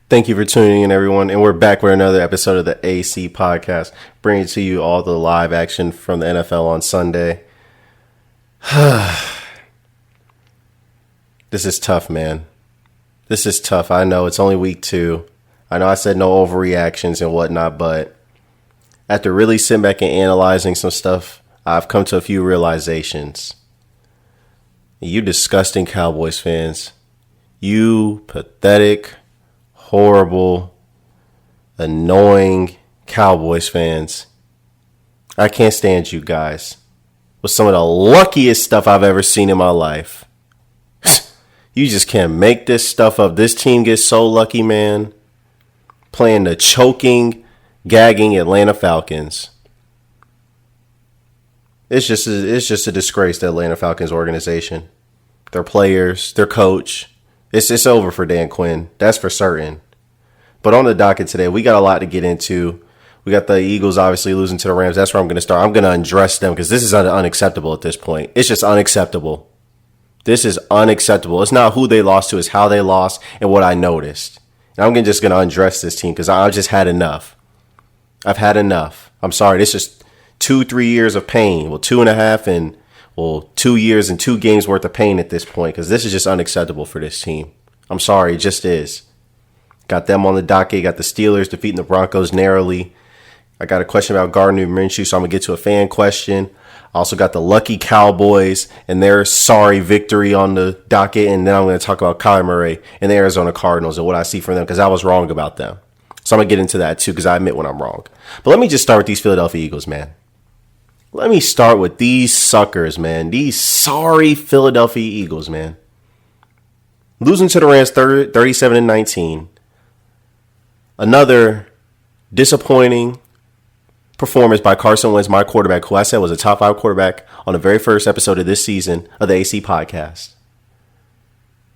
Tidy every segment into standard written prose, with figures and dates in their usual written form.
Thank you for tuning in, everyone. And we're back with another episode of the AC podcast, bringing to you all the live action from the NFL on Sunday. This is tough, man. This is tough. I know it's only week 2. I know I said no overreactions and whatnot, but after really sitting back and analyzing some stuff, I've come to a few realizations. You disgusting Cowboys fans. You pathetic, horrible, annoying Cowboys fans. I can't stand you guys. With some of the luckiest stuff I've ever seen in my life. You just can't make this stuff up. This team gets so lucky, man. Playing the choking, gagging Atlanta Falcons. It's just a disgrace, the Atlanta Falcons organization. Their players, their coach. It's over for Dan Quinn. That's for certain. But on the docket today, we got a lot to get into. We got the Eagles obviously losing to the Rams. That's where I'm going to start. I'm going to undress them because this is unacceptable at this point. It's just unacceptable. This is unacceptable. It's not who they lost to, it's how they lost and what I noticed. And I'm just going to undress this team because I've just had enough. I've had enough. I'm sorry. This is 2-3 years of pain. Well, 2.5 and 2 years and 2 games worth of pain at this point because this is just unacceptable for this team. I'm sorry. It just is. Got them on the docket. Got the Steelers defeating the Broncos narrowly. I got a question about Gardner Minshew, so I'm going to get to a fan question. I also got the lucky Cowboys and their sorry victory on the docket. And then I'm going to talk about Kyler Murray and the Arizona Cardinals and what I see from them because I was wrong about them. So I'm going to get into that too because I admit when I'm wrong. But let me just start with these Philadelphia Eagles, man. Let me start with these suckers, man. These sorry Philadelphia Eagles, man. Losing to the Rams 37-19. Another disappointing performance by Carson Wentz, my quarterback, who I said was a top 5 quarterback on the very first episode of this season of the AC podcast.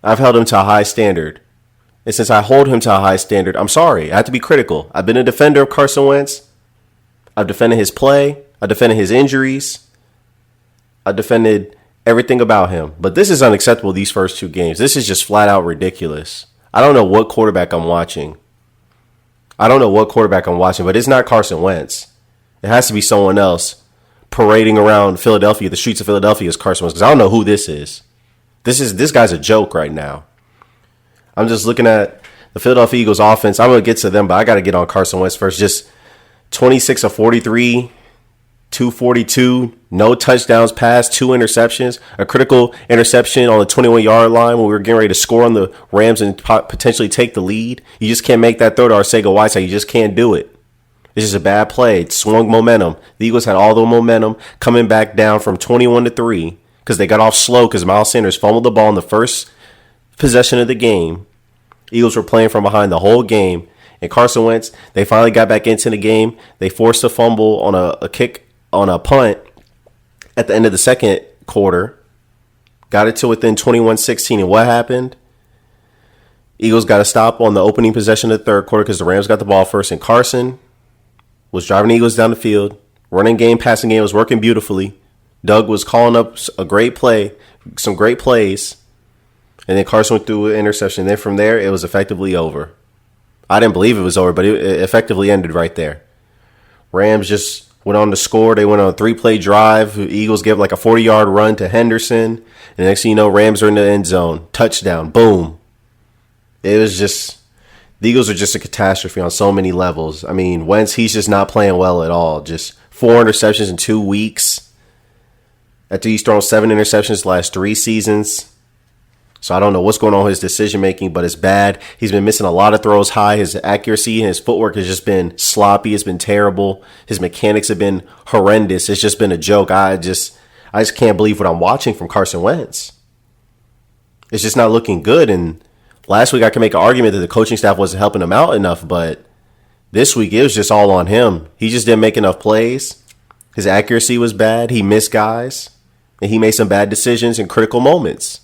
I've held him to a high standard. And since I hold him to a high standard, I'm sorry. I have to be critical. I've been a defender of Carson Wentz. I've defended his play. I defended his injuries. I defended everything about him. But this is unacceptable, these first 2 games. This is just flat out ridiculous. I don't know what quarterback I'm watching. But it's not Carson Wentz. It has to be someone else parading around Philadelphia, the streets of Philadelphia as Carson Wentz, because I don't know who this is. This guy's a joke right now. I'm just looking at the Philadelphia Eagles offense. I'm going to get to them, but I got to get on Carson Wentz first. Just 26 of 43, 242, no touchdowns passed, 2 interceptions, a critical interception on the 21-yard line when we were getting ready to score on the Rams and potentially take the lead. You just can't make that throw to Arcega-Whiteside. You just can't do it. It's just a bad play. It swung momentum. The Eagles had all the momentum coming back down from 21-3 because they got off slow because Miles Sanders fumbled the ball in the first possession of the game. Eagles were playing from behind the whole game. And Carson Wentz, they finally got back into the game. They forced a fumble on a kick on a punt at the end of the second quarter. Got it to within 21-16. And what happened? Eagles got a stop on the opening possession of the third quarter because the Rams got the ball first. And Carson was driving the Eagles down the field. Running game, passing game was working beautifully. Doug was calling up a great play, some great plays. And then Carson went through an interception. And then from there, it was effectively over. I didn't believe it was over, but it effectively ended right there. Rams just went on to score. They went on a 3-play drive. The Eagles gave like a 40-yard run to Henderson. And the next thing you know, Rams are in the end zone. Touchdown. Boom. It was just... The Eagles are just a catastrophe on so many levels. I mean, Wentz, he's just not playing well at all. Just 4 interceptions in 2 weeks. After he's thrown 7 interceptions the last 3 seasons. So I don't know what's going on with his decision-making, but it's bad. He's been missing a lot of throws high. His accuracy and his footwork has just been sloppy. It's been terrible. His mechanics have been horrendous. It's just been a joke. I just can't believe what I'm watching from Carson Wentz. It's just not looking good, and last week I could make an argument that the coaching staff wasn't helping him out enough, but this week it was just all on him. He just didn't make enough plays. His accuracy was bad. He missed guys, and he made some bad decisions in critical moments.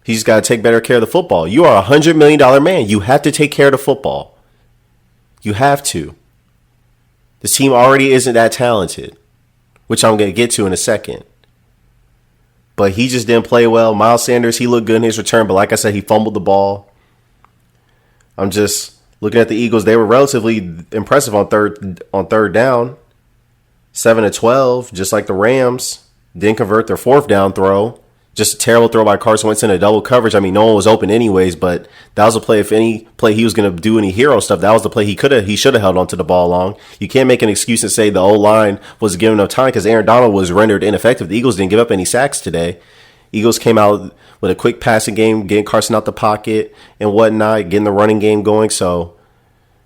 He's got to take better care of the football. You are a $100 million man. You have to take care of the football. You have to. The team already isn't that talented, which I'm going to get to in a second. But he just didn't play well. Miles Sanders, he looked good in his return, but like I said, he fumbled the ball. I'm just looking at the Eagles. They were relatively impressive on third down. 7-12, just like the Rams. Didn't convert their fourth down throw. Just a terrible throw by Carson Wentz in a double coverage. I mean, no one was open anyways, but that was a play. If any play he was going to do any hero stuff, that was the play he should have held onto the ball long. You can't make an excuse and say the O-line was given enough time because Aaron Donald was rendered ineffective. The Eagles didn't give up any sacks today. Eagles came out with a quick passing game, getting Carson out the pocket and whatnot, getting the running game going. So,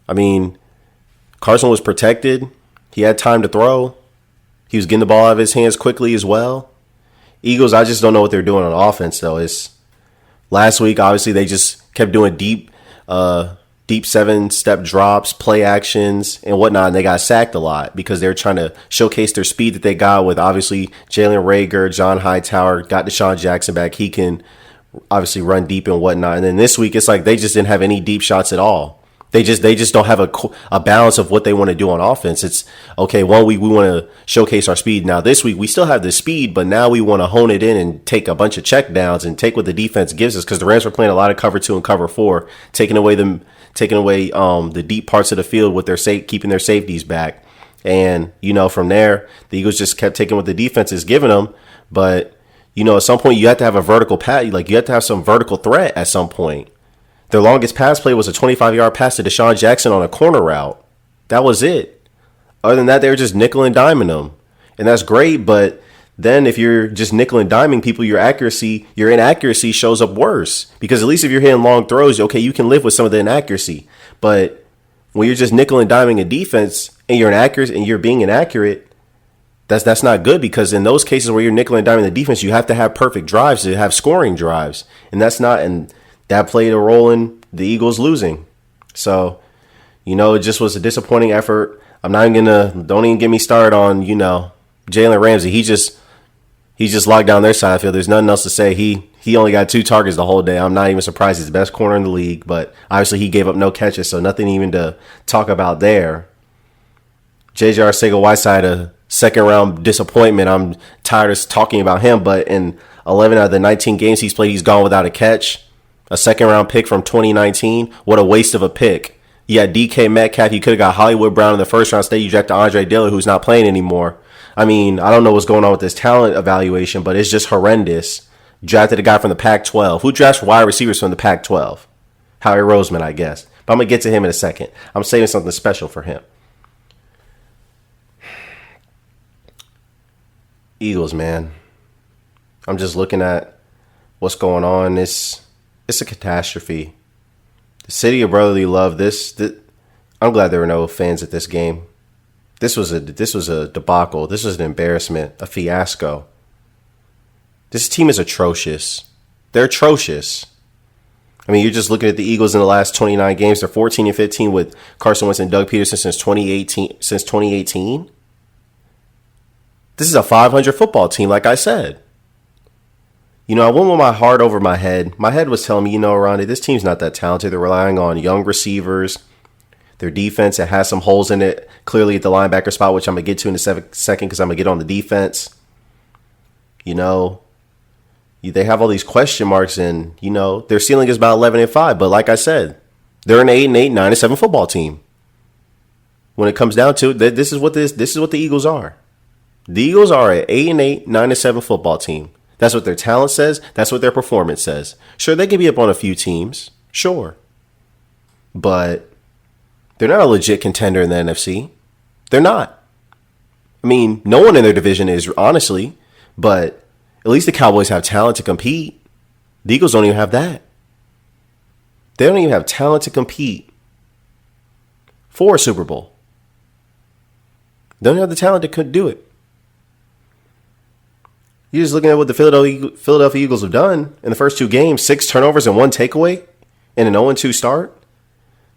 I mean, Carson was protected. He had time to throw. He was getting the ball out of his hands quickly as well. Eagles, I just don't know what they're doing on offense, though. Last week, obviously, they just kept doing deep 7-step drops, play actions, and whatnot, and they got sacked a lot because they were trying to showcase their speed that they got with, obviously, Jalen Reagor, John Hightower, got Deshaun Jackson back. He can obviously run deep and whatnot. And then this week, it's like they just didn't have any deep shots at all. They just don't have a balance of what they want to do on offense. It's okay. 1 week we want to showcase our speed. Now this week we still have the speed, but now we want to hone it in and take a bunch of check downs and take what the defense gives us because the Rams were playing a lot of cover 2 and cover 4, taking away the deep parts of the field with keeping their safeties back. And from there the Eagles just kept taking what the defense is giving them. But at some point you have to have a vertical pass. Like you have to have some vertical threat at some point. Their longest pass play was a 25-yard pass to Deshaun Jackson on a corner route. That was it. Other than that, they were just nickel and diming them. And that's great, but then if you're just nickel and diming people, your inaccuracy shows up worse. Because at least if you're hitting long throws, okay, you can live with some of the inaccuracy. But when you're just nickel and diming a defense and you're being inaccurate, that's not good because in those cases where you're nickel and diming the defense, you have to have perfect drives to have scoring drives. And that played a role in the Eagles losing. So, it just was a disappointing effort. Don't even get me started on, Jalen Ramsey. He just locked down their side of the field. There's nothing else to say. He only got 2 targets the whole day. I'm not even surprised. He's the best corner in the league, but obviously he gave up no catches, so nothing even to talk about there. J.J. Arcega-Whiteside, a second-round disappointment. I'm tired of talking about him, but in 11 out of the 19 games he's played, he's gone without a catch. A second-round pick from 2019. What a waste of a pick. You had DK Metcalf. You could have got Hollywood Brown in the first round. Instead, you drafted Andre Dillard, who's not playing anymore. I mean, I don't know what's going on with this talent evaluation, but it's just horrendous. Drafted a guy from the Pac-12. Who drafts wide receivers from the Pac-12? Howie Roseman, I guess. But I'm going to get to him in a second. I'm saving something special for him. Eagles, man. I'm just looking at what's going on. It's a catastrophe. The city of brotherly love. I'm glad there were no fans at this game. This was a debacle. This was an embarrassment, a fiasco. This team is atrocious. They're atrocious. I mean, you're just looking at the Eagles in the last 29 games. They're 14-15 with Carson Wentz and Doug Peterson since 2018. This is a 500 football team, like I said. I went with my heart over my head. My head was telling me, Ronnie, this team's not that talented. They're relying on young receivers. Their defense, it has some holes in it. Clearly at the linebacker spot, which I'm going to get to in a second because I'm going to get on the defense. They have all these question marks and, their ceiling is about 11-5. But like I said, they're an 8-8, 9-7 football team. When it comes down to it, this is what the Eagles are. The Eagles are an 8-8, 9-7 football team. That's what their talent says. That's what their performance says. Sure, they can be up on a few teams. Sure. But they're not a legit contender in the NFC. They're not. I mean, no one in their division is, honestly. But at least the Cowboys have talent to compete. The Eagles don't even have that. They don't even have talent to compete for a Super Bowl. They don't have the talent to do it. You're just looking at what the Philadelphia Eagles have done in the first 2 games. 6 turnovers and 1 takeaway in an 0-2 start.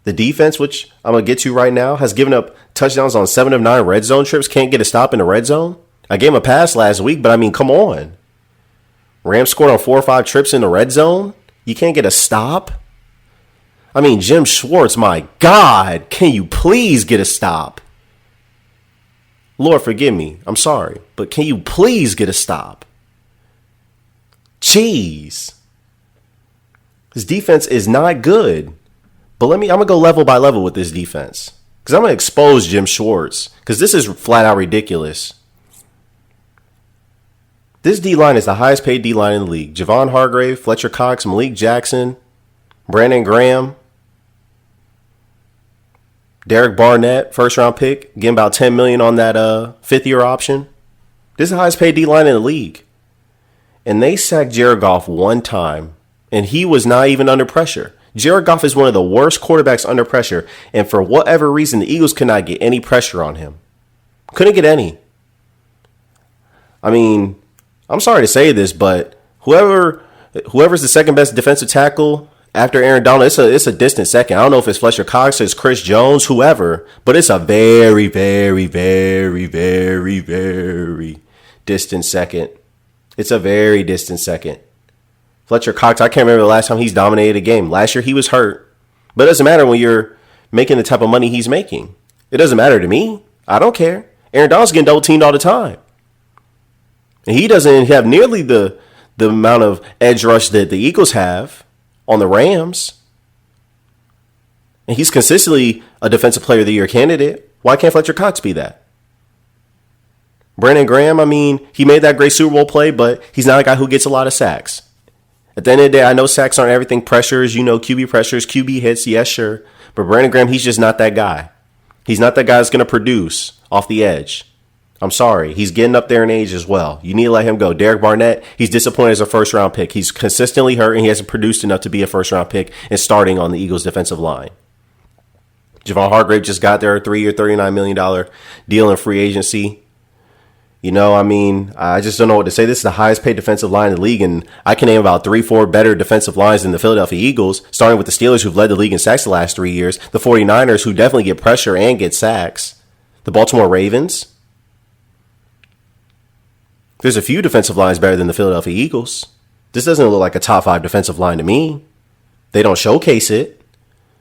The defense, which I'm going to get to right now, has given up touchdowns on 7 of 9 red zone trips. Can't get a stop in the red zone. I gave him a pass last week, but I mean, come on. Rams scored on 4 or 5 trips in the red zone. You can't get a stop. I mean, Jim Schwartz, my God, can you please get a stop? Lord, forgive me. I'm sorry. But can you please get a stop? Jeez. His defense is not good. But I'm going to go level by level with this defense. Because I'm going to expose Jim Schwartz. Because this is flat out ridiculous. This D-line is the highest paid D-line in the league. Javon Hargrave, Fletcher Cox, Malik Jackson, Brandon Graham, Derek Barnett, first round pick, getting about $10 million on that fifth year option. This is the highest paid D-line in the league. And they sacked Jared Goff one time, and he was not even under pressure. Jared Goff is one of the worst quarterbacks under pressure, and for whatever reason, the Eagles could not get any pressure on him. Couldn't get any. I mean, I'm sorry to say this, but whoever's the second best defensive tackle after Aaron Donald, it's a distant second. I don't know if it's Fletcher Cox, it's Chris Jones, whoever, but it's a very, very, very, very, very distant second. It's a very distant second. Fletcher Cox, I can't remember the last time he's dominated a game. Last year he was hurt. But it doesn't matter when you're making the type of money he's making. It doesn't matter to me. I don't care. Aaron Donald's getting double teamed all the time. And he doesn't have nearly the amount of edge rush that the Eagles have on the Rams. And he's consistently a Defensive Player of the Year candidate. Why can't Fletcher Cox be that? Brandon Graham, I mean, he made that great Super Bowl play, but he's not a guy who gets a lot of sacks. At the end of the day, I know sacks aren't everything. Pressures, QB pressures, QB hits, yes, sure. But Brandon Graham, he's just not that guy. He's not that guy that's going to produce off the edge. I'm sorry. He's getting up there in age as well. You need to let him go. Derek Barnett, he's disappointed as a first-round pick. He's consistently hurt, and he hasn't produced enough to be a first-round pick and starting on the Eagles' defensive line. Javon Hargrave just got their 3-year, $39 million deal in free agency. I just don't know what to say. This is the highest paid defensive line in the league, and I can name about 3-4 better defensive lines than the Philadelphia Eagles, starting with the Steelers, who've led the league in sacks the last 3 years, the 49ers, who definitely get pressure and get sacks, the Baltimore Ravens. There's a few defensive lines better than the Philadelphia Eagles. This doesn't look like a top 5 defensive line to me. They don't showcase it.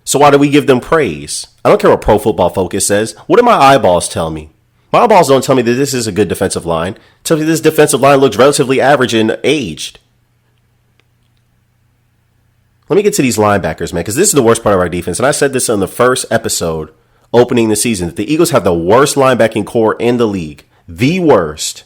So why do we give them praise? I don't care what Pro Football Focus says. What do my eyeballs tell me? My eyeballs don't tell me that this is a good defensive line. It tells me this defensive line looks relatively average and aged. Let me get to these linebackers, man, because this is the worst part of our defense. And I said this on the first episode opening the season, that the Eagles have the worst linebacking core in the league. The worst.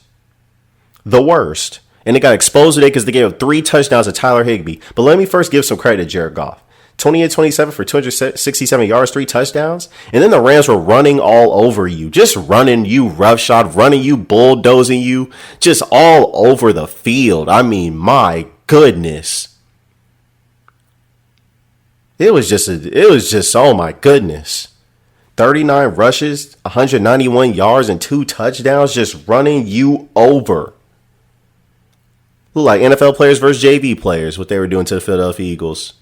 The worst. And they got exposed today because they gave up 3 touchdowns to Tyler Higbee. But let me first give some credit to Jared Goff. 28-27 for 267 yards, 3 touchdowns. And then the Rams were running all over you. Just running you roughshod, running you, bulldozing you. Just all over the field. I mean, my goodness. It was just, oh my goodness. 39 rushes, 191 yards, and 2 touchdowns, just running you over. Look like NFL players versus JV players, what they were doing to the Philadelphia Eagles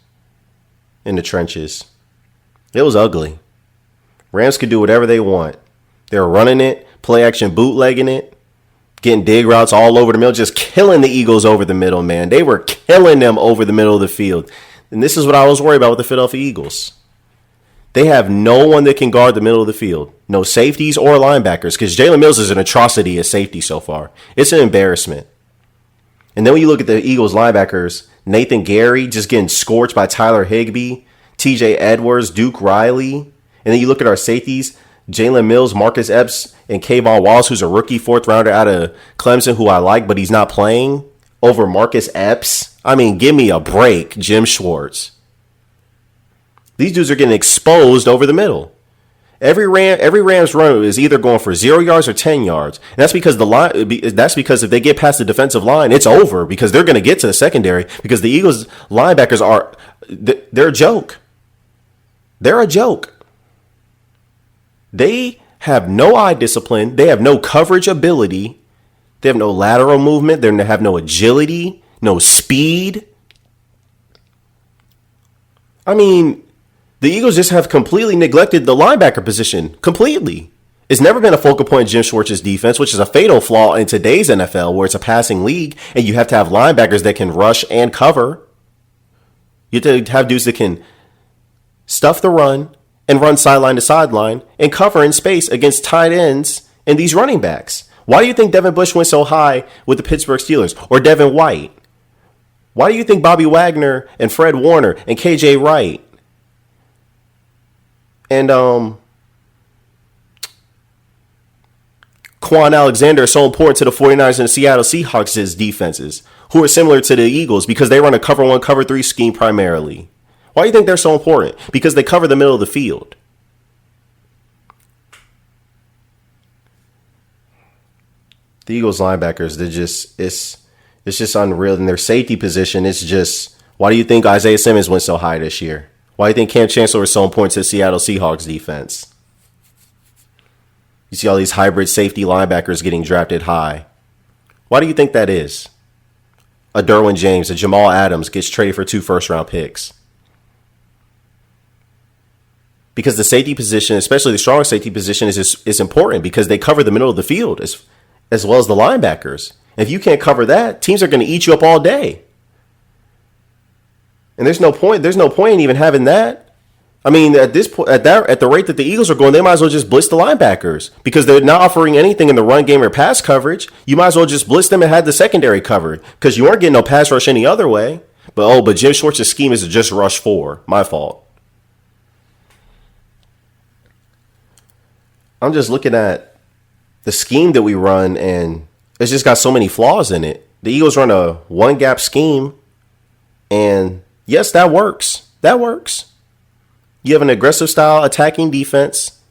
in the trenches. It was ugly. Rams could do whatever they want. They were running it, play action bootlegging it, getting dig routes all over the middle, just killing the Eagles over the middle, man. They were killing them over the middle of the field. And this is what I was worried about with the Philadelphia Eagles. They have no one that can guard the middle of the field. No safeties or linebackers, because Jalen Mills is an atrocity as safety so far. It's an embarrassment. And then when you look at the Eagles linebackers, Nathan Gary just getting scorched by Tyler Higbee, TJ Edwards, Duke Riley. And then you look at our safeties, Jalen Mills, Marcus Epps, and Kayvon Wallace, who's a rookie 4th rounder out of Clemson, who I like, but he's not playing, over Marcus Epps. I mean, give me a break, Jim Schwartz. These dudes are getting exposed over the middle. Every Rams run is either going for 0 yards or 10 yards. And that's because if they get past the defensive line, it's over, because they're going to get to the secondary, because the Eagles linebackers they're a joke. They're a joke. They have no eye discipline. They have no coverage ability. They have no lateral movement. They have no agility, no speed. I mean, the Eagles just have completely neglected the linebacker position. Completely. It's never been a focal point of Jim Schwartz's defense, which is a fatal flaw in today's NFL, where it's a passing league and you have to have linebackers that can rush and cover. You have to have dudes that can stuff the run and run sideline to sideline and cover in space against tight ends and these running backs. Why do you think Devin Bush went so high with the Pittsburgh Steelers, or Devin White? Why do you think Bobby Wagner and Fred Warner and KJ Wright and Quan Alexander is so important to the 49ers and the Seattle Seahawks' defenses, who are similar to the Eagles because they run a cover 1, cover 3 scheme primarily. Why do you think they're so important? Because they cover the middle of the field. The Eagles linebackers, it's just unreal. In their safety position, it's just, why do you think Isaiah Simmons went so high this year? Why do you think Cam Chancellor is so important to the Seattle Seahawks defense? You see all these hybrid safety linebackers getting drafted high. Why do you think that is? A Derwin James, a Jamal Adams gets traded for 2 first-round picks. Because the safety position, especially the strong safety position, is important because they cover the middle of the field as well as the linebackers. And if you can't cover that, teams are going to eat you up all day. And there's no point in even having that. I mean, at this point, at the rate that the Eagles are going, they might as well just blitz the linebackers because they're not offering anything in the run game or pass coverage. You might as well just blitz them and have the secondary covered because you aren't getting no pass rush any other way. But Jim Schwartz's scheme is to just rush 4. My fault. I'm just looking at the scheme that we run, and it's just got so many flaws in it. The Eagles run a 1-gap scheme, and yes, that works. That works. You have an aggressive style attacking defense.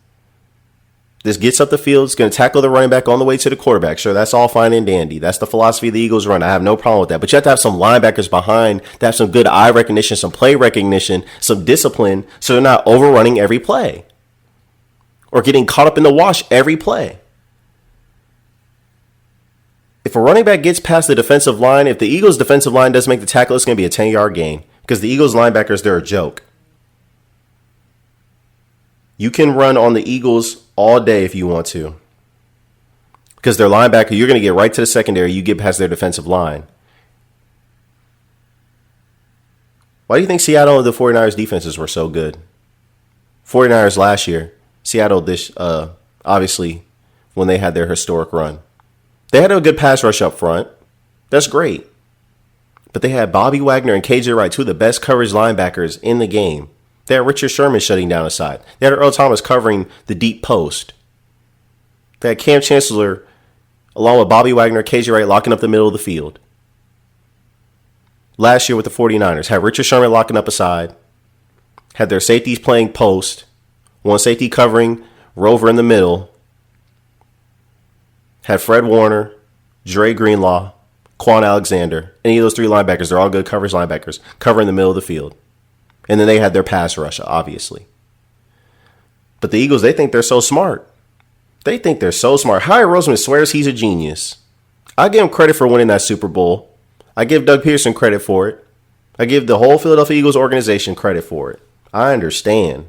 This gets up the field. It's going to tackle the running back on the way to the quarterback. Sure, that's all fine and dandy. That's the philosophy the Eagles run. I have no problem with that. But you have to have some linebackers behind to have some good eye recognition, some play recognition, some discipline, so they're not overrunning every play or getting caught up in the wash every play. If a running back gets past the defensive line, if the Eagles' defensive line doesn't make the tackle, it's going to be a 10-yard gain because the Eagles' linebackers, they're a joke. You can run on the Eagles all day if you want to because their linebacker, you're going to get right to the secondary. You get past their defensive line. Why do you think Seattle and the 49ers defenses were so good? 49ers last year, Seattle this obviously when they had their historic run. They had a good pass rush up front. That's great. But they had Bobby Wagner and KJ Wright, 2 of the best coverage linebackers in the game. They had Richard Sherman shutting down a side. They had Earl Thomas covering the deep post. They had Cam Chancellor along with Bobby Wagner, KJ Wright locking up the middle of the field. Last year with the 49ers, had Richard Sherman locking up a side. Had their safeties playing post. One safety covering Rover in the middle. Had Fred Warner, Dre Greenlaw, Quan Alexander. Any of those 3 linebackers, they're all good coverage linebackers, covering the middle of the field. And then they had their pass rush, obviously. But the Eagles, they think they're so smart. They think they're so smart. Howie Roseman swears he's a genius. I give him credit for winning that Super Bowl. I give Doug Pearson credit for it. I give the whole Philadelphia Eagles organization credit for it. I understand.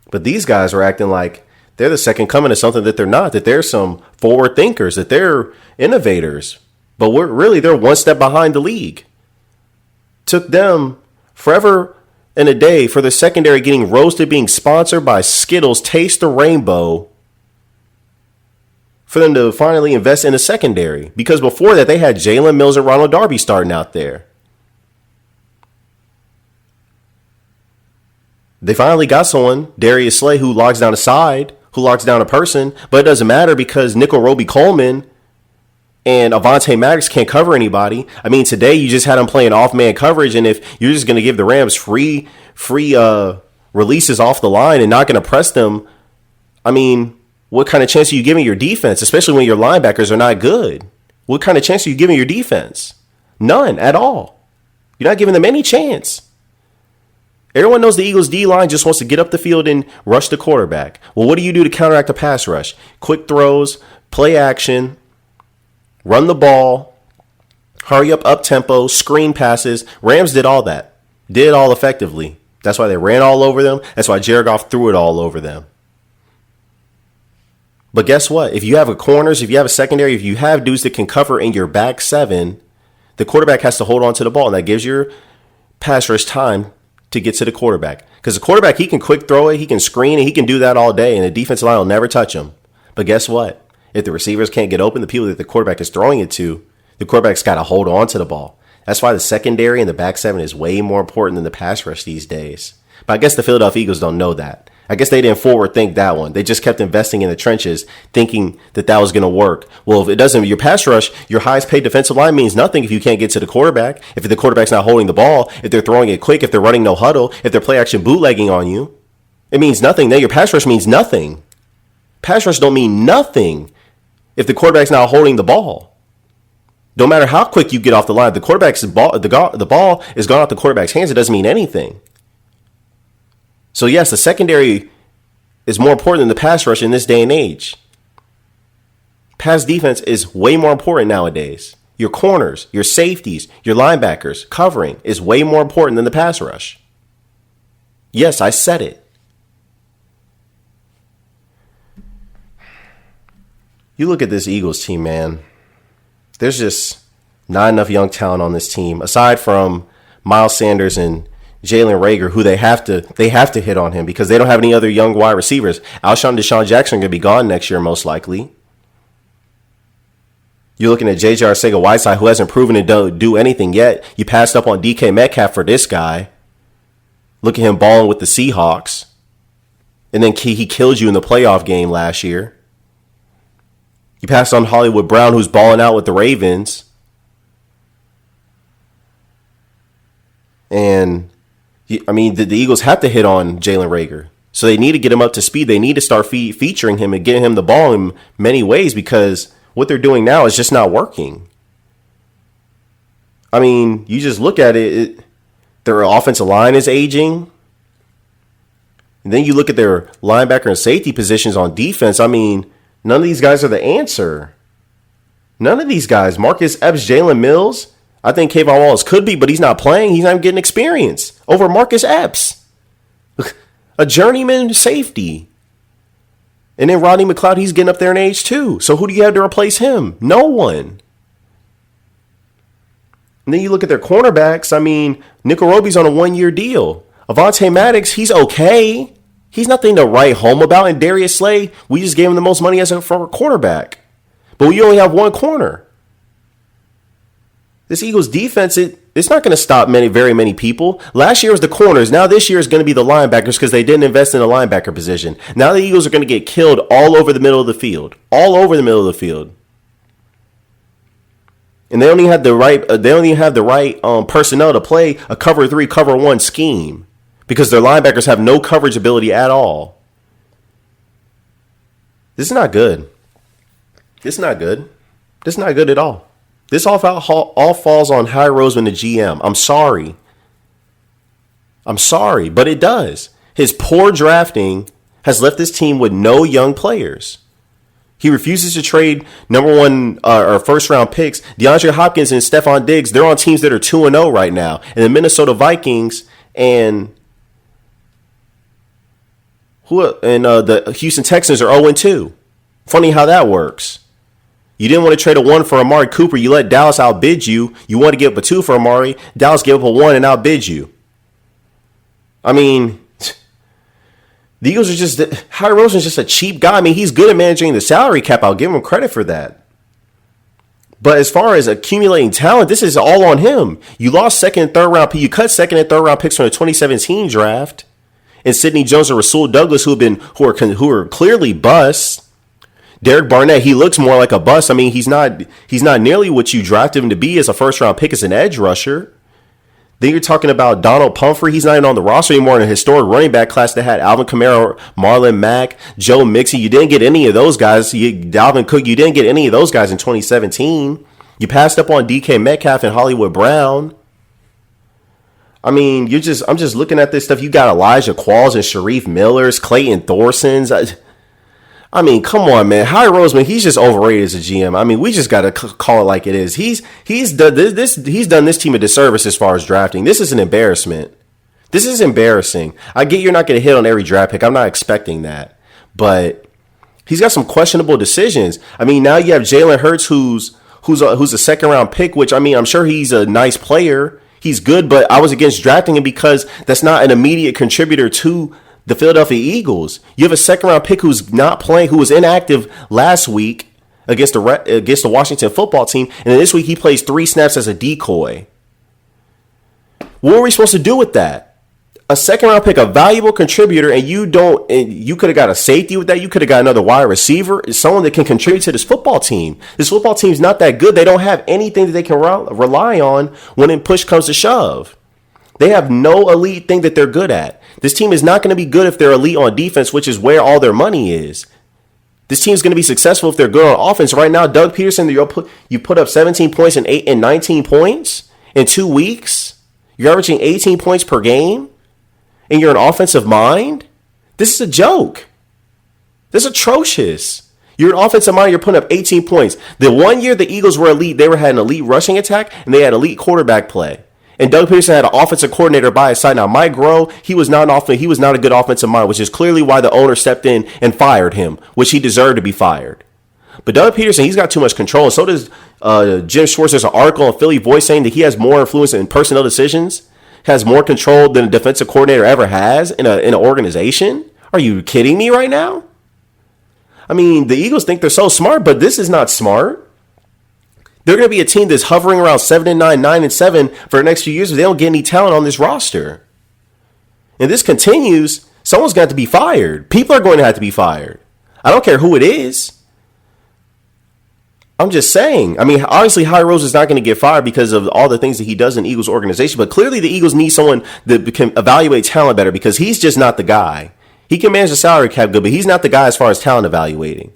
But these guys are acting like they're the second coming of something that they're not, that they're some forward thinkers, that they're innovators. But they're one step behind the league. Took them forever and a day for the secondary getting roasted, being sponsored by Skittles, Taste the Rainbow, for them to finally invest in a secondary. Because before that, they had Jalen Mills and Ronald Darby starting out there. They finally got someone, Darius Slay, who locks down a side, who locks down a person, but it doesn't matter because Nickel Roby Coleman and Avonte Maddox can't cover anybody. I mean, today you just had them playing off-man coverage, and if you're just going to give the Rams free releases off the line and not going to press them, I mean, what kind of chance are you giving your defense, especially when your linebackers are not good? What kind of chance are you giving your defense? None at all. You're not giving them any chance. Everyone knows the Eagles' D-line just wants to get up the field and rush the quarterback. Well, what do you do to counteract the pass rush? Quick throws, play action, run the ball, hurry up tempo, screen passes. Rams did all that. Did it all effectively. That's why they ran all over them. That's why Jared Goff threw it all over them. But guess what? If you have a corners, if you have a secondary, if you have dudes that can cover in your back 7, the quarterback has to hold on to the ball, and that gives your pass rush time to get to the quarterback. Because the quarterback, he can quick throw it, he can screen, and he can do that all day, and the defensive line will never touch him. But guess what? If the receivers can't get open, the people that the quarterback is throwing it to, the quarterback's got to hold on to the ball. That's why the secondary and the back 7 is way more important than the pass rush these days. But I guess the Philadelphia Eagles don't know that. I guess they didn't forward think that one. They just kept investing in the trenches, thinking that was going to work. Well, if it doesn't, your pass rush, your highest paid defensive line means nothing if you can't get to the quarterback. If the quarterback's not holding the ball, if they're throwing it quick, if they're running no huddle, if they're play action bootlegging on you, it means nothing. Then your pass rush means nothing. Pass rush don't mean nothing if the quarterback's not holding the ball. No matter how quick you get off the line, the ball is gone off the quarterback's hands. It doesn't mean anything. So yes, the secondary is more important than the pass rush in this day and age. Pass defense is way more important nowadays. Your corners, your safeties, your linebackers, covering is way more important than the pass rush. Yes, I said it. You look at this Eagles team, man. There's just not enough young talent on this team, aside from Miles Sanders and Jalen Reagor, who they have to hit on him because they don't have any other young wide receivers. Alshon and Deshaun Jackson are going to be gone next year, most likely. You're looking at J.J. Arcega-Whiteside, who hasn't proven to do anything yet. You passed up on DK Metcalf for this guy. Look at him balling with the Seahawks. And then he killed you in the playoff game last year. You passed on Hollywood Brown, who's balling out with the Ravens. And I mean, the Eagles have to hit on Jalen Reagor. So they need to get him up to speed. They need to start featuring him and getting him the ball in many ways because what they're doing now is just not working. I mean, you just look at it, their offensive line is aging. And then you look at their linebacker and safety positions on defense. I mean, none of these guys are the answer. None of these guys. Marcus Epps, Jalen Mills. I think Kayvon Wallace could be, but he's not playing. He's not even getting experience over Marcus Epps, a journeyman safety. And then Rodney McLeod, he's getting up there in age too. So who do you have to replace him? No one. And then you look at their cornerbacks. I mean, Nickel Roby's on a 1-year deal. Avonte Maddox, he's okay. He's nothing to write home about. And Darius Slay, we just gave him the most money for a quarterback. But we only have one corner. This Eagles defense, it's not going to stop very many people. Last year was the corners. Now this year is going to be the linebackers because they didn't invest in the linebacker position. Now the Eagles are going to get killed all over the middle of the field. All over the middle of the field. And they only have the right personnel to play a cover 3, cover 1 scheme because their linebackers have no coverage ability at all. This is not good. This is not good. This is not good at all. This all falls on Howie Roseman, the GM. I'm sorry, but it does. His poor drafting has left this team with no young players. He refuses to trade number 1 or first round picks. DeAndre Hopkins and Stephon Diggs, they're on teams that are 2-0 right now. And the Minnesota Vikings and the Houston Texans are 0-2. Funny how that works. You didn't want to trade a 1 for Amari Cooper. You let Dallas outbid you. You want to give up a 2 for Amari. Dallas gave up a 1 and outbid you. I mean, the Eagles are just, Howie Roseman's just a cheap guy. I mean, he's good at managing the salary cap. I'll give him credit for that. But as far as accumulating talent, this is all on him. You lost second and third round. You cut second and third round picks from the 2017 draft, and Sidney Jones and Rasul Douglas, who are clearly busts. Derek Barnett, he looks more like a bust. I mean, he's not nearly what you drafted him to be as a first round pick as an edge rusher. Then you're talking about Donald Pumphrey. He's not even on the roster anymore in a historic running back class that had Alvin Kamara, Marlon Mack, Joe Mixon. You didn't get any of those guys. Dalvin Cook, you didn't get any of those guys in 2017. You passed up on DK Metcalf and Hollywood Brown. I mean, I'm just looking at this stuff. You got Elijah Qualls and Sharif Millers, Clayton Thorsons. I mean, come on, man. Howie Roseman, he's just overrated as a GM. I mean, we just got to call it like it is. He's done this team a disservice as far as drafting. This is an embarrassment. This is embarrassing. I get you're not going to hit on every draft pick. I'm not expecting that. But he's got some questionable decisions. I mean, now you have Jalen Hurts, who's a second round pick, which, I mean, I'm sure he's a nice player. He's good, but I was against drafting him because that's not an immediate contributor to the Philadelphia Eagles. You have a second round pick who's not playing, who was inactive last week against the Washington football team, and then this week he plays 3 snaps as a decoy. What were we supposed to do with that? A second round pick, a valuable contributor, and you could have got a safety with that. You could have got another wide receiver, someone that can contribute to this football team. This football team's not that good. They don't have anything that they can rely on when push comes to shove. They have no elite thing that they're good at. This team is not going to be good if they're elite on defense, which is where all their money is. This team's going to be successful if they're good on offense. Right now, Doug Peterson, you put up 17 points and 19 points in 2 weeks. You're averaging 18 points per game. And you're an offensive mind? This is a joke. This is atrocious. You're an offensive mind. You're putting up 18 points. The 1 year the Eagles were elite, they had an elite rushing attack and they had elite quarterback play. And Doug Peterson had an offensive coordinator by his side. Now, Mike Groh, he was not a good offensive mind, which is clearly why the owner stepped in and fired him, which he deserved to be fired. But Doug Peterson, he's got too much control. And so does Jim Schwartz. There's an article on Philly Voice saying that he has more influence in personnel decisions, has more control than a defensive coordinator ever has in an organization. Are you kidding me right now? I mean, the Eagles think they're so smart, but this is not smart. They're going to be a team that's hovering around 7-9, 9-7 for the next few years if they don't get any talent on this roster. And this continues, someone's got to be fired. People are going to have to be fired. I don't care who it is. I'm just saying. I mean, obviously, Howie Rose is not going to get fired because of all the things that he does in the Eagles organization. But clearly, the Eagles need someone that can evaluate talent better because he's just not the guy. He can manage the salary cap good, but he's not the guy as far as talent evaluating.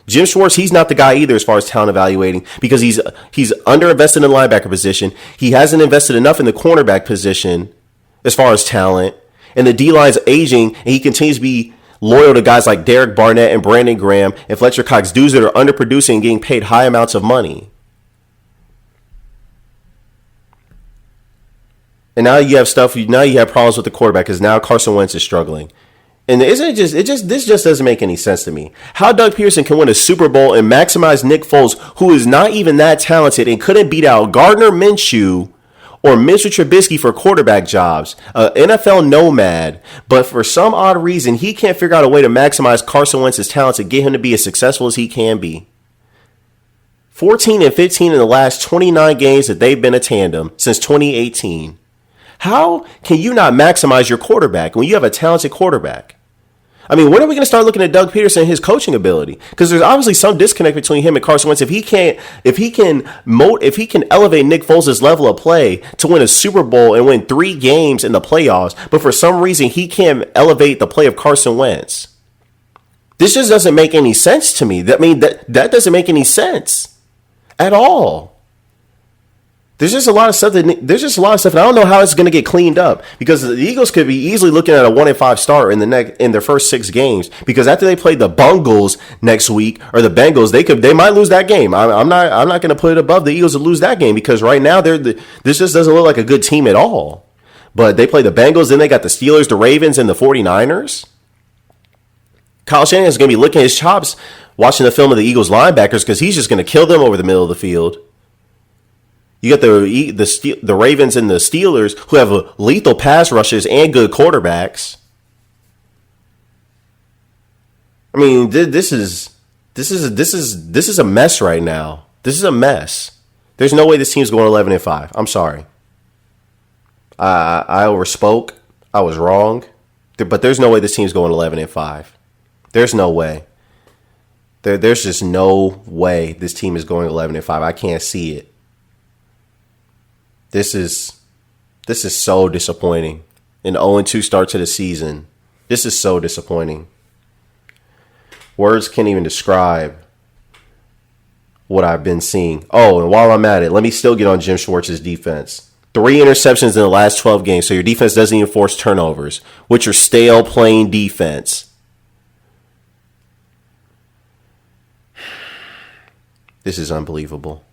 Jim Schwartz, he's not the guy either as far as talent evaluating because he's underinvested in the linebacker position. He hasn't invested enough in the cornerback position as far as talent. And the D-line's aging, and he continues to be loyal to guys like Derek Barnett and Brandon Graham and Fletcher Cox, dudes that are underproducing and getting paid high amounts of money. And now you have problems with the quarterback because now Carson Wentz is struggling. And this just doesn't make any sense to me. How Doug Peterson can win a Super Bowl and maximize Nick Foles, who is not even that talented and couldn't beat out Gardner Minshew or Mitchell Trubisky for quarterback jobs, NFL nomad, but for some odd reason, he can't figure out a way to maximize Carson Wentz's talents and get him to be as successful as he can be. 14-15 in the last 29 games that they've been a tandem since 2018. How can you not maximize your quarterback when you have a talented quarterback? I mean, when are we going to start looking at Doug Peterson and his coaching ability? Because there's obviously some disconnect between him and Carson Wentz. If he can elevate Nick Foles' level of play to win a Super Bowl and win 3 games in the playoffs, but for some reason he can't elevate the play of Carson Wentz. This just doesn't make any sense to me. That doesn't make any sense at all. There's just a lot of stuff, and I don't know how it's going to get cleaned up because the Eagles could be easily looking at a 1-5 start in their first 6 games because after they play the Bungles next week or the Bengals, they might lose that game. I'm not going to put it above the Eagles to lose that game because right now this just doesn't look like a good team at all. But they play the Bengals, then they got the Steelers, the Ravens, and the 49ers. Kyle Shanahan is going to be licking his chops watching the film of the Eagles linebackers because he's just going to kill them over the middle of the field. You got the Ravens and the Steelers who have lethal pass rushers and good quarterbacks. I mean, this is a mess right now. This is a mess. There's no way this team's going 11-5. I'm sorry. I overspoke. I was wrong. But there's no way this team's going 11-5. There's no way. There's just no way this team is going 11-5. I can't see it. This is so disappointing. An 0-2 start to the season. This is so disappointing. Words can't even describe what I've been seeing. Oh, and while I'm at it, let me still get on Jim Schwartz's defense. 3 interceptions in the last 12 games, so your defense doesn't even force turnovers, which are stale, plain defense. This is unbelievable.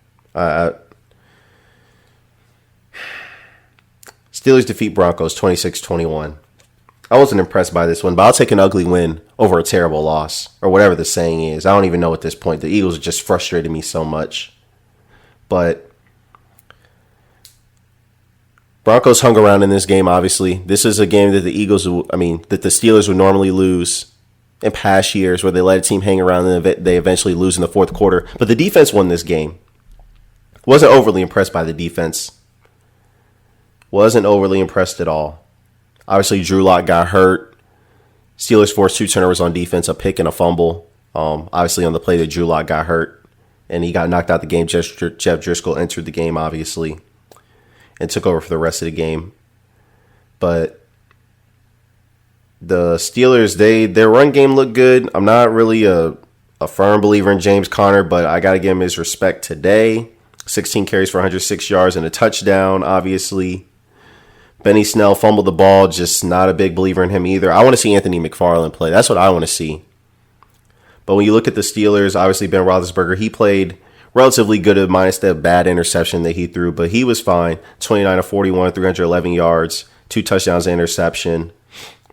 Steelers defeat Broncos 26-21. I wasn't impressed by this one, but I'll take an ugly win over a terrible loss, or whatever the saying is. I don't even know at this point. The Eagles just frustrated me so much. But Broncos hung around in this game, obviously. This is a game that the Steelers would normally lose in past years where they let a team hang around and they eventually lose in the fourth quarter. But the defense won this game. Wasn't overly impressed by the defense. Wasn't overly impressed at all. Obviously, Drew Lock got hurt. Steelers forced 2 turnovers on defense, a pick and a fumble. Obviously, on the play that Drew Lock got hurt, and he got knocked out the game. Jeff Driscoll entered the game, obviously, and took over for the rest of the game. But the Steelers, their run game looked good. I'm not really a firm believer in James Conner, but I got to give him his respect today. 16 carries for 106 yards and a touchdown, obviously. Benny Snell fumbled the ball, just not a big believer in him either. I want to see Anthony McFarland play. That's what I want to see. But when you look at the Steelers, obviously Ben Roethlisberger, he played relatively good minus that bad interception that he threw, but he was fine. 29 of 41, 311 yards, 2 touchdowns and interception.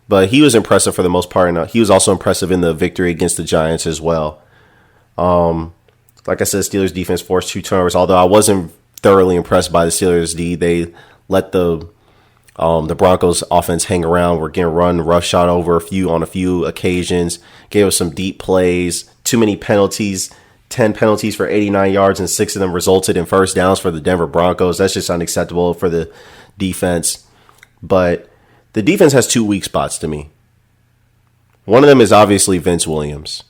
But he was impressive for the most part, and he was also impressive in the victory against the Giants as well. Like I said, Steelers defense forced 2 turnovers, although I wasn't thoroughly impressed by the Steelers D. They let the Broncos offense hang around. We're getting run roughshod over on a few occasions. Gave us some deep plays, too many penalties, 10 penalties for 89 yards, and 6 of them resulted in first downs for the Denver Broncos. That's just unacceptable for the defense. But the defense has 2 weak spots to me. One of them is obviously Vince Williams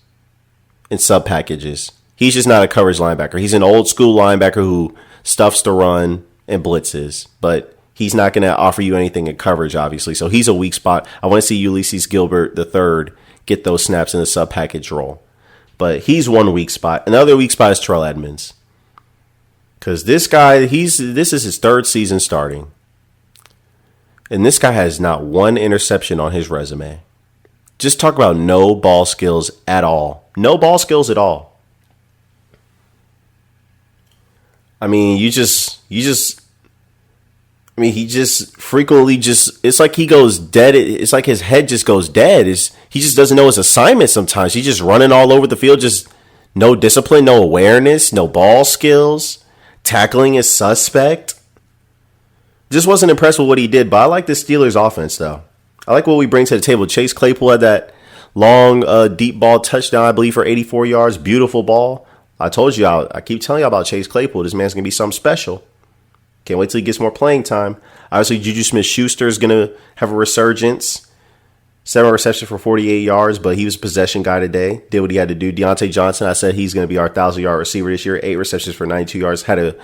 in sub packages. He's just not a coverage linebacker. He's an old school linebacker who stuffs the run and blitzes, but he's not going to offer you anything in coverage, obviously. So he's a weak spot. I want to see Ulysses Gilbert III get those snaps in the sub package role. But he's one weak spot. Another weak spot is Terrell Edmonds. Because this guy, this is his 3rd season starting. And this guy has not one interception on his resume. Just talk about no ball skills at all. No ball skills at all. I mean, he just frequently it's like he goes dead. It's like his head just goes dead. He just doesn't know his assignment sometimes. He's just running all over the field, just no discipline, no awareness, no ball skills. Tackling is suspect. Just wasn't impressed with what he did, but I like the Steelers offense, though. I like what we bring to the table. Chase Claypool had that long, deep ball touchdown, I believe, for 84 yards. Beautiful ball. I told you, I keep telling you about Chase Claypool. This man's going to be something special. Can't wait till he gets more playing time. Obviously, Juju Smith-Schuster is going to have a resurgence. 7 receptions for 48 yards, but he was a possession guy today. Did what he had to do. Deontay Johnson, I said he's going to be our 1,000-yard receiver this year. 8 receptions for 92 yards. Had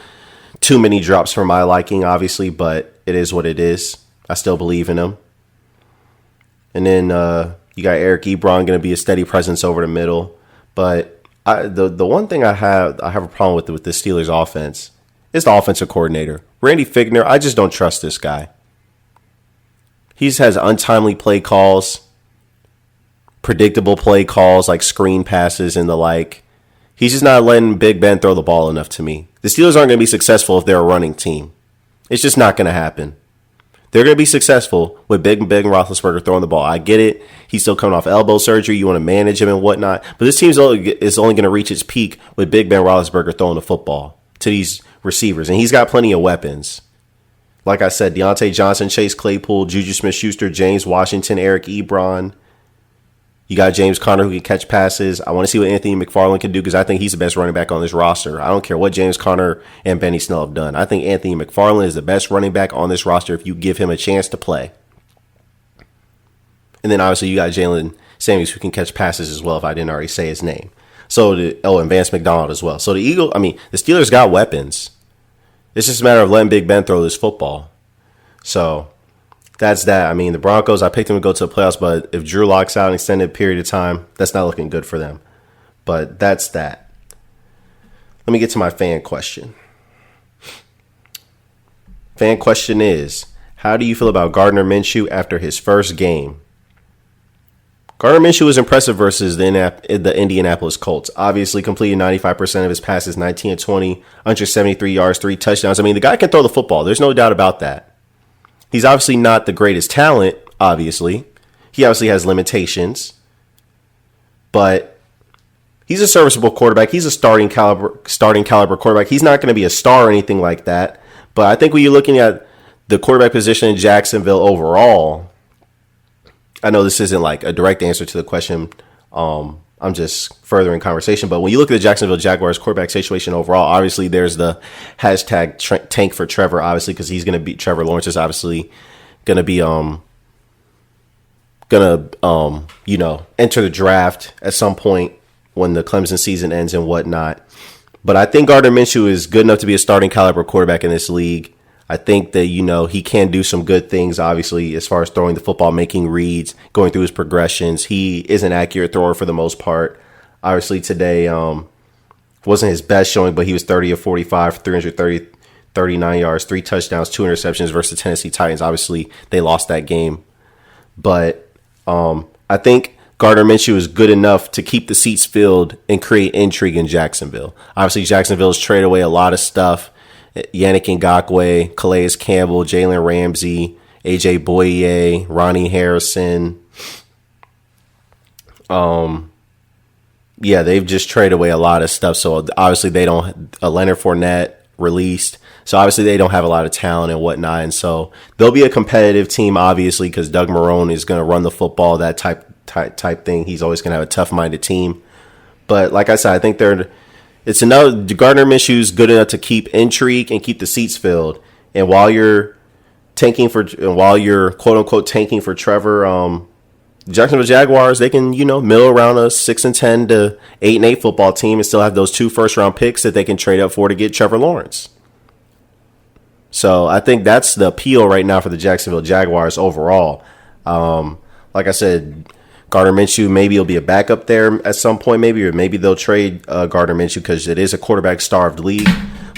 too many drops for my liking, obviously, but it is what it is. I still believe in him. And then you got Eric Ebron going to be a steady presence over the middle. But the one thing I have a problem with the Steelers offense is the offensive coordinator. Randy Figner, I just don't trust this guy. He just has untimely play calls, predictable play calls like screen passes and the like. He's just not letting Big Ben throw the ball enough to me. The Steelers aren't going to be successful if they're a running team. It's just not going to happen. They're going to be successful with Big Ben Roethlisberger throwing the ball. I get it. He's still coming off elbow surgery. You want to manage him and whatnot. But this team is only going to reach its peak with Big Ben Roethlisberger throwing the football to these receivers. And he's got plenty of weapons. Like I said, Deontay Johnson, Chase Claypool, Juju Smith-Schuster, James Washington, Eric Ebron. You got James Conner who can catch passes. I want to see what Anthony McFarland can do because I think he's the best running back on this roster. I don't care what James Conner and Benny Snell have done. I think Anthony McFarland is the best running back on this roster if you give him a chance to play. And then obviously you got Jalen Samuels who can catch passes as well if I didn't already say his name. And Vance McDonald as well. So the Steelers got weapons. It's just a matter of letting Big Ben throw this football. So that's that. I mean, the Broncos, I picked them to go to the playoffs, but if Drew Lock's out an extended period of time, that's not looking good for them. But that's that. Let me get to my fan question. Fan question is, how do you feel about Gardner Minshew after his first game? Gardner Minshew was impressive versus the Indianapolis Colts. Obviously completed 95% of his passes, 19-20, 173 yards, 3 touchdowns. I mean, the guy can throw the football. There's no doubt about that. He's obviously not the greatest talent, obviously. He obviously has limitations. But he's a serviceable quarterback. He's a starting caliber quarterback. He's not going to be a star or anything like that. But I think when you're looking at the quarterback position in Jacksonville overall, I know this isn't like a direct answer to the question. I'm just furthering conversation. But when you look at the Jacksonville Jaguars quarterback situation overall, obviously there's the hashtag tank for Trevor, obviously, because he's going to be Trevor Lawrence is obviously going to be gonna enter the draft at some point when the Clemson season ends and whatnot. But I think Gardner Minshew is good enough to be a starting caliber quarterback in this league. I think that, he can do some good things, obviously, as far as throwing the football, making reads, going through his progressions. He is an accurate thrower for the most part. Obviously, today wasn't his best showing, but he was 30 of 45 for 39 yards, 3 touchdowns, 2 interceptions versus the Tennessee Titans. Obviously, they lost that game. But I think Gardner Minshew is good enough to keep the seats filled and create intrigue in Jacksonville. Obviously, Jacksonville has traded away a lot of stuff. Yannick Ngakoue, Calais Campbell, Jalen Ramsey, AJ Boye, Ronnie Harrison. They've just traded away a lot of stuff. So obviously they don't. Leonard Fournette released. So obviously they don't have a lot of talent and whatnot. And so they'll be a competitive team, obviously, because Doug Marrone is going to run the football, that type thing. He's always going to have a tough-minded team. But like I said, I think it's another. Gardner Minshew's good enough to keep intrigue and keep the seats filled. And while you're quote unquote tanking for Trevor, Jacksonville Jaguars, they can middle around a 6-10 to 8-8 football team and still have those 2 first-round picks that they can trade up for to get Trevor Lawrence. So I think that's the appeal right now for the Jacksonville Jaguars overall. Like I said, Gardner Minshew, maybe he'll be a backup there at some point, or maybe they'll trade Gardner Minshew because it is a quarterback-starved league.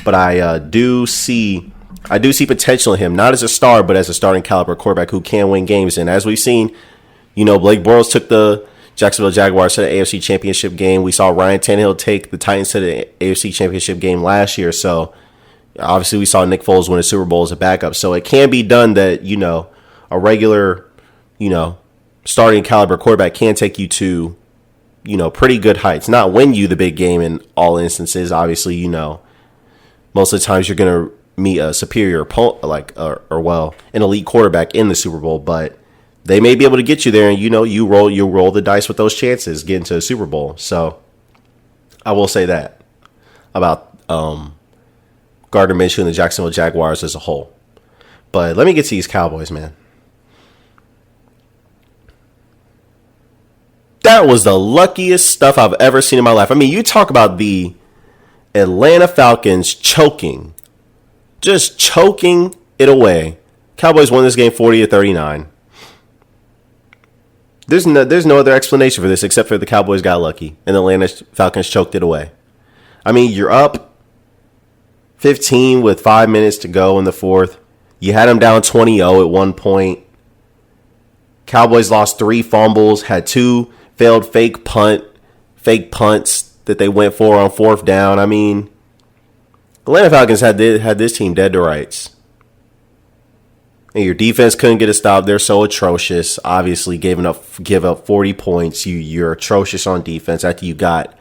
But I do see potential in him, not as a star, but as a starting caliber quarterback who can win games. And as we've seen, Blake Bortles took the Jacksonville Jaguars to the AFC Championship game. We saw Ryan Tannehill take the Titans to the AFC Championship game last year. So obviously we saw Nick Foles win a Super Bowl as a backup. So it can be done that, a regular, starting caliber quarterback can take you to, pretty good heights. Not win you the big game in all instances. Obviously, most of the times you're going to meet a superior opponent, an elite quarterback in the Super Bowl. But they may be able to get you there, and you roll the dice with those chances getting to a Super Bowl. So I will say that about Gardner Minshew and the Jacksonville Jaguars as a whole. But let me get to these Cowboys, man. That was the luckiest stuff I've ever seen in my life. I mean, you talk about the Atlanta Falcons just choking it away. Cowboys won this game 40-39. There's no other explanation for this except for the Cowboys got lucky and the Atlanta Falcons choked it away. I mean, you're up 15 with 5 minutes to go in the fourth. You had them down 20-0 at one point. Cowboys lost 3 fumbles, had 2 failed fake punts that they went for on 4th down. I mean, Atlanta Falcons had this team dead to rights. And your defense couldn't get a stop. They're so atrocious. Obviously, give up 40 points. You're atrocious on defense after you got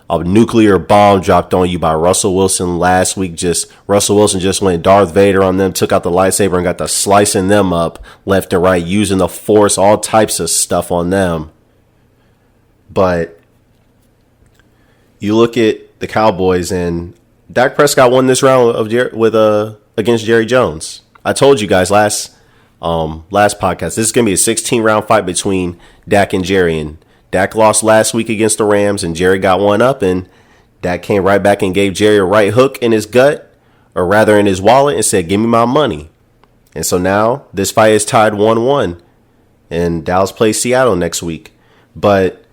a nuclear bomb dropped on you by Russell Wilson last week. Russell Wilson just went Darth Vader on them, took out the lightsaber and got to slicing them up left and right, using the force, all types of stuff on them. But you look at the Cowboys, and Dak Prescott won this round against Jerry Jones. I told you guys last podcast, this is going to be a 16-round fight between Dak and Jerry. And Dak lost last week against the Rams, and Jerry got one up, and Dak came right back and gave Jerry a right hook in his gut, or rather in his wallet, and said, "Give me my money." And so now this fight is tied 1-1, and Dallas plays Seattle next week. But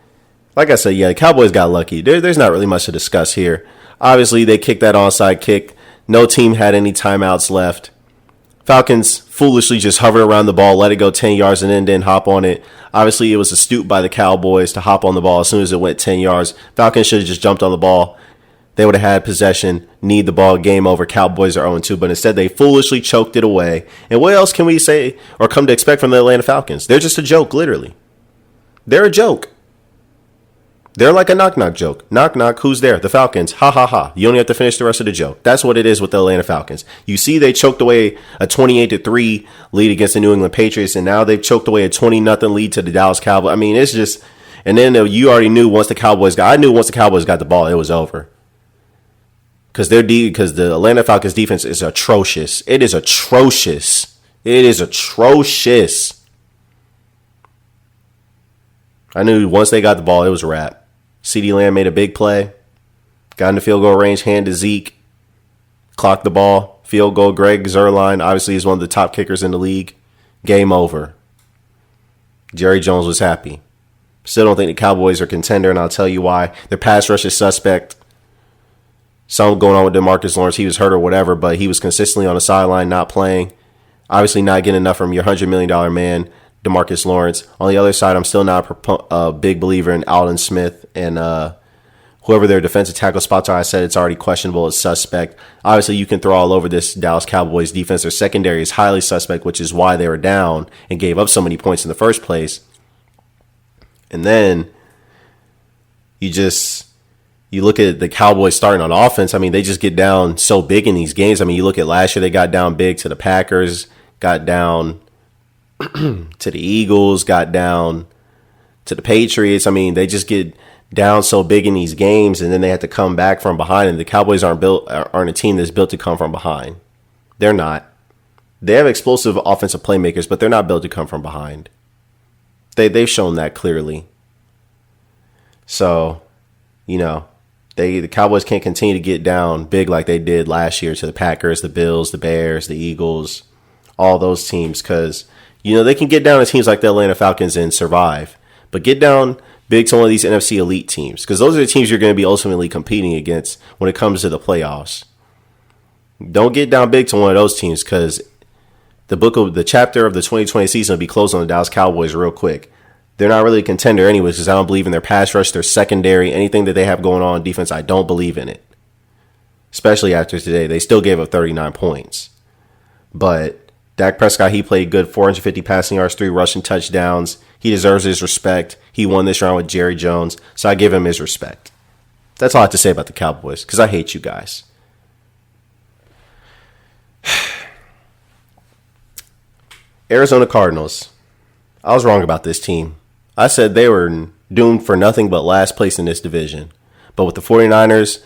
like I said, the Cowboys got lucky. There's not really much to discuss here. Obviously, they kicked that onside kick. No team had any timeouts left. Falcons foolishly just hovered around the ball, let it go 10 yards, and then didn't hop on it. Obviously, it was astute by the Cowboys to hop on the ball as soon as it went 10 yards. Falcons should have just jumped on the ball. They would have had possession, need the ball, game over. Cowboys are 0-2, but instead they foolishly choked it away. And what else can we say or come to expect from the Atlanta Falcons? They're just a joke, literally. They're a joke. They're like a knock-knock joke. Knock-knock, who's there? The Falcons. Ha, ha, ha. You only have to finish the rest of the joke. That's what it is with the Atlanta Falcons. You see they choked away a 28-3 lead against the New England Patriots, and now they've choked away a 20-0 lead to the Dallas Cowboys. I mean, it's just... And then you already knew once the Cowboys got the ball, it was over. Because the Atlanta Falcons defense is atrocious. It is atrocious. It is atrocious. I knew once they got the ball, it was a wrap. CeeDee Lamb made a big play. Got in the field goal range, hand to Zeke. Clocked the ball. Field goal, Greg Zuerlein, obviously is one of the top kickers in the league. Game over. Jerry Jones was happy. Still don't think the Cowboys are a contender, and I'll tell you why. Their pass rush is suspect. Something going on with DeMarcus Lawrence. He was hurt or whatever, but he was consistently on the sideline, not playing. Obviously not getting enough from your $100 million man, DeMarcus Lawrence. On the other side, I'm still not a big believer in Alden Smith and whoever their defensive tackle spots are. I said it's already questionable. It's suspect. Obviously, you can throw all over this Dallas Cowboys defense. Their secondary is highly suspect, which is why they were down and gave up so many points in the first place. And then you look at the Cowboys starting on offense. I mean, they just get down so big in these games. I mean, you look at last year, they got down big to the Packers, got down to the Eagles, got down to the Patriots. I mean, they just get down so big in these games, and then they have to come back from behind. And the Cowboys aren't a team that's built to come from behind. They're not. They have explosive offensive playmakers, but they're not built to come from behind. They've shown that clearly. So, the Cowboys can't continue to get down big like they did last year to the Packers, the Bills, the Bears, the Eagles, all those teams, because they can get down to teams like the Atlanta Falcons and survive, but get down big to one of these NFC elite teams, because those are the teams you're going to be ultimately competing against when it comes to the playoffs. Don't get down big to one of those teams, because the chapter of the 2020 season will be closed on the Dallas Cowboys real quick. They're not really a contender anyways, because I don't believe in their pass rush, their secondary, anything that they have going on defense. I don't believe in it, especially after today. They still gave up 39 points, but Dak Prescott, he played good, 450 passing yards, 3 rushing touchdowns. He deserves his respect. He won this round with Jerry Jones, so I give him his respect. That's all I have to say about the Cowboys, because I hate you guys. Arizona Cardinals. I was wrong about this team. I said they were doomed for nothing but last place in this division. But with the 49ers,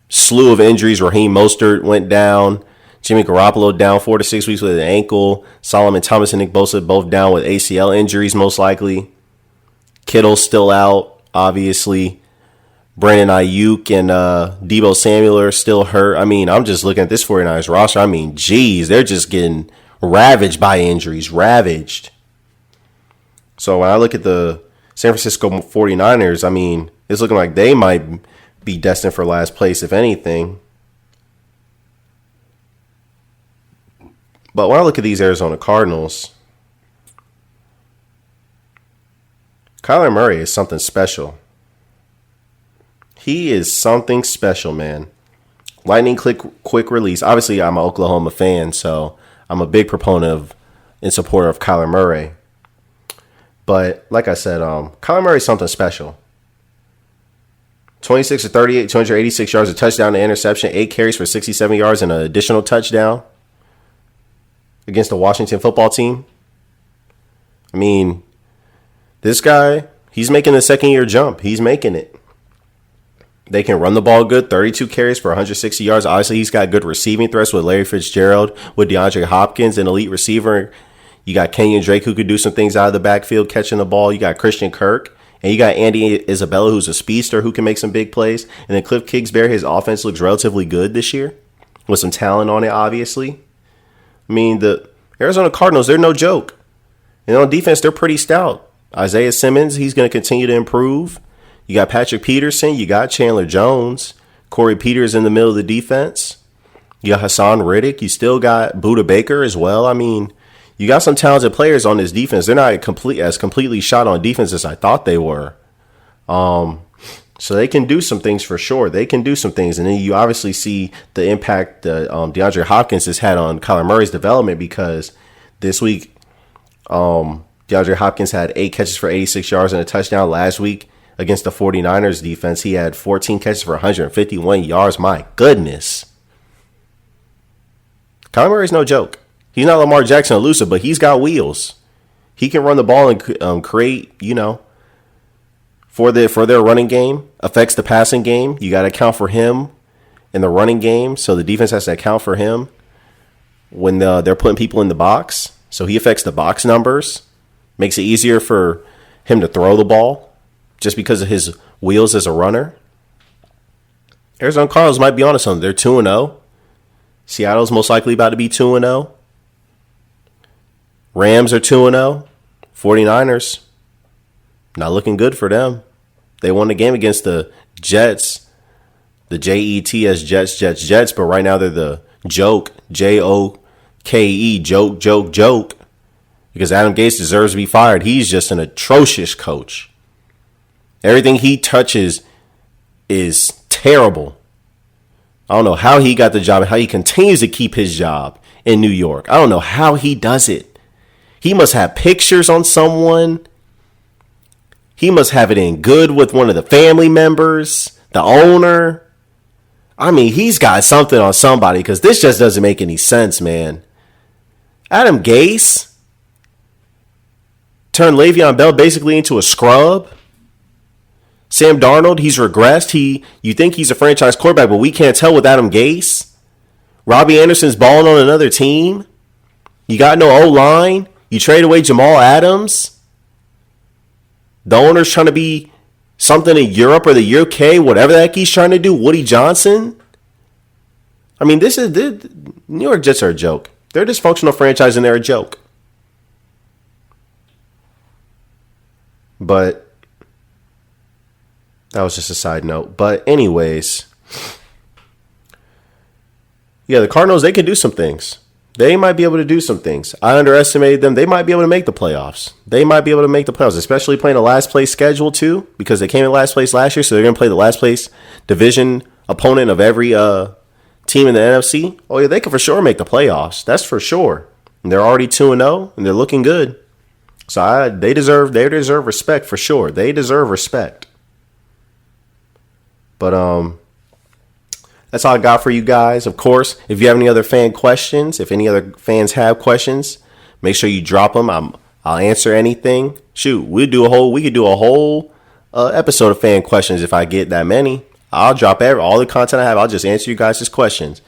slew of injuries. Raheem Mostert went down. Jimmy Garoppolo down 4 to 6 weeks with an ankle. Solomon Thomas and Nick Bosa both down with ACL injuries most likely. Kittle still out, obviously. Brandon Ayuk and Deebo Samuel are still hurt. I mean, I'm just looking at this 49ers roster. I mean, geez, they're just getting ravaged by injuries. Ravaged. So when I look at the San Francisco 49ers, I mean, it's looking like they might be destined for last place, if anything. But when I look at these Arizona Cardinals, Kyler Murray is something special. He is something special, man. Lightning quick release. Obviously, I'm an Oklahoma fan, so I'm a big proponent of and supporter of Kyler Murray. But like I said, Kyler Murray is something special. 26 to 38, 286 yards, a touchdown, an interception, 8 carries for 67 yards, and an additional touchdown against the Washington football team. I mean, this guy, he's making the second-year jump. He's making it. They can run the ball good, 32 carries for 160 yards. Obviously, he's got good receiving threats with Larry Fitzgerald, with DeAndre Hopkins, an elite receiver. You got Kenyon Drake, who could do some things out of the backfield, catching the ball. You got Christian Kirk. And you got Andy Isabella, who's a speedster who can make some big plays. And then Cliff Kingsbury, his offense looks relatively good this year with some talent on it, obviously. I mean, the Arizona Cardinals, they're no joke. And on defense, they're pretty stout. Isaiah Simmons, he's going to continue to improve. You got Patrick Peterson. You got Chandler Jones. Corey Peters in the middle of the defense. You got Hassan Riddick. You still got Budda Baker as well. I mean, you got some talented players on this defense. They're not completely shot on defense as I thought they were. So they can do some things for sure. They can do some things. And then you obviously see the impact that DeAndre Hopkins has had on Kyler Murray's development, because this week DeAndre Hopkins had 8 catches for 86 yards and a touchdown. Last week against the 49ers defense, he had 14 catches for 151 yards. My goodness. Kyler Murray's no joke. He's not Lamar Jackson elusive, but he's got wheels. He can run the ball and create, for their running game, affects the passing game. You got to account for him in the running game, so the defense has to account for him when they're putting people in the box. So he affects the box numbers, makes it easier for him to throw the ball just because of his wheels as a runner. Arizona Cardinals might be onto something. They're 2-0. Seattle's most likely about to be 2-0. Rams are 2-0. 49ers, not looking good for them. They won the game against the Jets. The Jets, Jets. But right now they're the joke. Joke. Joke. Because Adam Gase deserves to be fired. He's just an atrocious coach. Everything he touches is terrible. I don't know how he got the job and how he continues to keep his job in New York. I don't know how he does it. He must have pictures on someone. He must have it in good with one of the family members, the owner. I mean, he's got something on somebody because this just doesn't make any sense, man. Adam Gase turned Le'Veon Bell basically into a scrub. Sam Darnold, he's regressed. You think he's a franchise quarterback, but we can't tell with Adam Gase. Robbie Anderson's balling on another team. You got no O-line. You trade away Jamal Adams. The owner's trying to be something in Europe or the UK, whatever the heck he's trying to do. Woody Johnson. I mean, the New York Jets are a joke. They're a dysfunctional franchise and they're a joke. But that was just a side note. But anyways, yeah, the Cardinals, they can do some things. They might be able to do some things. I underestimated them. They might be able to make the playoffs. Especially playing a last place schedule too, because they came in last place last year. So they're going to play the last place division opponent of every team in the NFC. Oh yeah, they can for sure make the playoffs. That's for sure. And they're already 2-0 and they're looking good. So they deserve respect for sure. They deserve respect. But that's all I got for you guys. Of course, if you have any other fan questions, if any other fans have questions, make sure you drop them. I'll answer anything. Shoot, we could do a whole episode of fan questions if I get that many. I'll drop all the content I have. I'll just answer you guys' questions.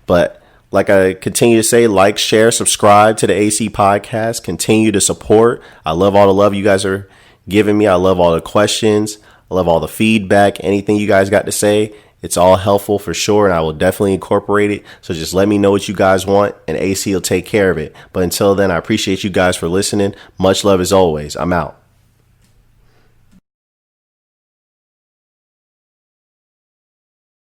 But like I continue to say, like, share, subscribe to the AC podcast. Continue to support. I love all the love you guys are giving me. I love all the questions. I love all the feedback. Anything you guys got to say. It's all helpful for sure, and I will definitely incorporate it. So just let me know what you guys want, and AC will take care of it. But until then, I appreciate you guys for listening. Much love as always. I'm out.